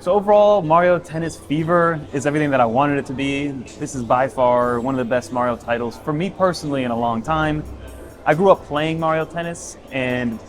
So overall, Mario Tennis Fever is everything that I wanted it to be. This is by far one of the best Mario titles for me personally in a long time. I grew up playing Mario Tennis, and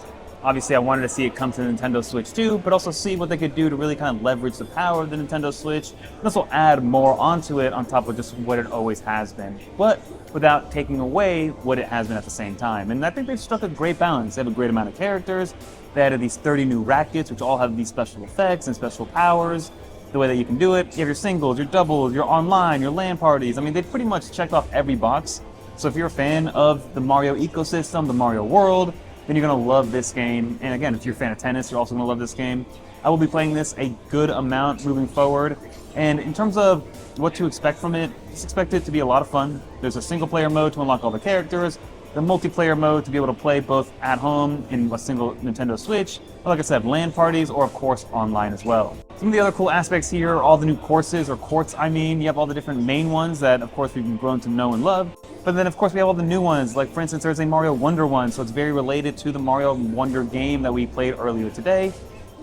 obviously I wanted to see it come to the Nintendo Switch too, but also see what they could do to really kind of leverage the power of the Nintendo Switch, and also add more onto it on top of just what it always has been, but without taking away what it has been at the same time. And I think they've struck a great balance. They have a great amount of characters. They added these 30 new rackets, which all have these special effects and special powers. The way that you can do it, you have your singles, your doubles, your online, your LAN parties. I mean, they pretty much checked off every box. So if you're a fan of the Mario ecosystem, the Mario world, then you're gonna love this game. And again, if you're a fan of tennis, you're also gonna love this game. I will be playing this a good amount moving forward. And in terms of what to expect from it, just expect it to be a lot of fun. There's a single player mode to unlock all the characters, the multiplayer mode to be able to play both at home in a single Nintendo Switch, or like I said, LAN parties, or of course online as well. Some of the other cool aspects here are all the new courses, or courts I mean. You have all the different main ones that of course we've grown to know and love, but then of course we have all the new ones, like for instance there's a Mario Wonder one, so it's very related to the Mario Wonder game that we played earlier today,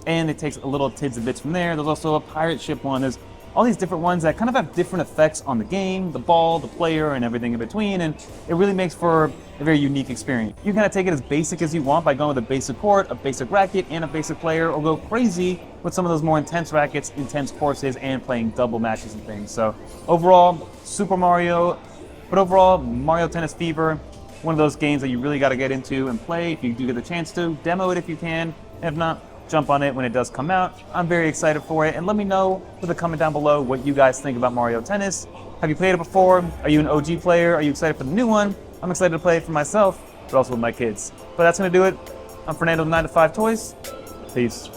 and it takes a little tidbits and bits from there. There's also a pirate ship one. There's all these different ones that kind of have different effects on the game, the ball, the player, and everything in between, and it really makes for a very unique experience. You can kind of take it as basic as you want by going with a basic court, a basic racket, and a basic player, or go crazy with some of those more intense rackets, intense courses, and playing double matches and things. So overall, Super Mario, but overall, Mario Tennis Fever, one of those games that you really got to get into and play if you do get the chance to. Demo it if you can, and if not, jump on it when it does come out. I'm very excited for it, and let me know with a comment down below what you guys think about Mario Tennis. Have you played it before? Are you an OG player? Are you excited for the new one? I'm excited to play it for myself, but also with my kids. But that's gonna do it. I'm Fernando with 9 to 5 Toys. Peace.